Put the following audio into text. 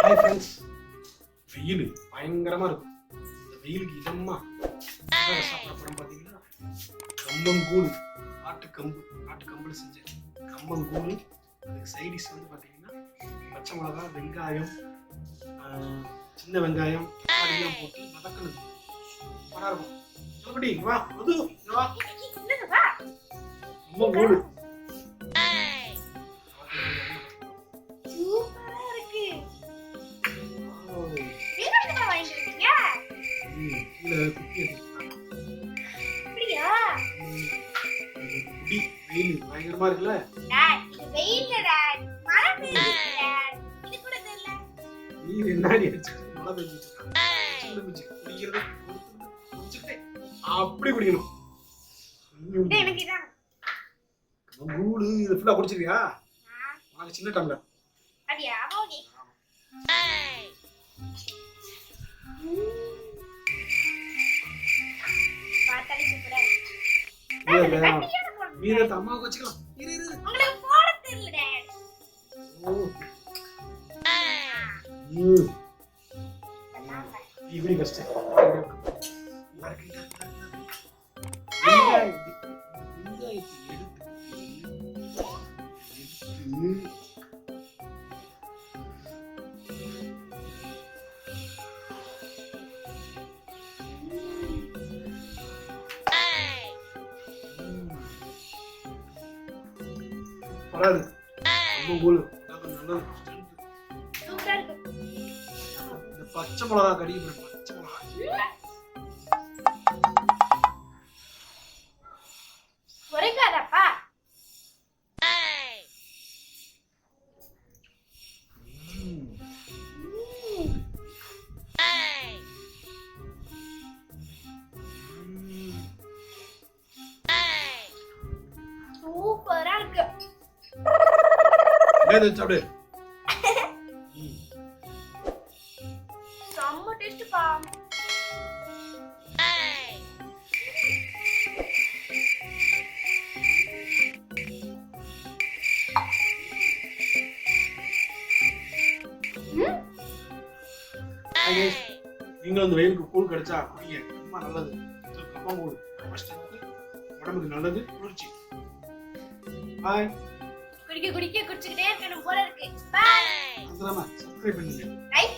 Hi friends, வெயில் பயங்கரமா இருக்கும். இந்த வெயிலுக்கு இதமா சாப்பிட போறோம் பார்த்தீங்கன்னா கம்பங்கூழ். நாட்டு கம்புல செஞ்ச கம்பங்கூழ். அதுக்கு சைடிஷ் வந்து பார்த்தீங்கன்னா பச்சை மிளகா, வெங்காயம், சின்ன வெங்காயம் அதெல்லாம் போட்டு வதக்கணும். சூப்பராக இருக்கும். எப்படி வா அது வா கம்பங்கூழ். வெயில் பயங்கரமா இருக்குல்ல. வெயில் என்னாடி மழை பெஞ்சிட்டு அப்படி குடிக்கணும். கூழு இது ஃபுல்லா குடிச்சிருவியா? உனக்கு சின்ன டம்ளர். மீதத்தை அம்மாவுக்கு வச்சுக்கலாம். இப்படி கஷ்டம் வராது. இந்த பச்சை மிளகா கடி பச்சை மிளகா சூப்பரா இருக்கு. சாப்பிடு. செம்ம டேஸ்ட் பா. நீங்களும் இந்த வெயிலுக்கு கூழ் கிடைச்சா குடிங்க, ரொம்ப நல்லது. கம்பங்கூழ் உடம்புக்கு நல்லது, குளிர்ச்சி. பாய். குடிக்க குடிச்சுக்கிட்டே இருக்கணும் போல இருக்கு. பாய். சப்ஸ்கிரைப் பண்ணுங்க. லைக்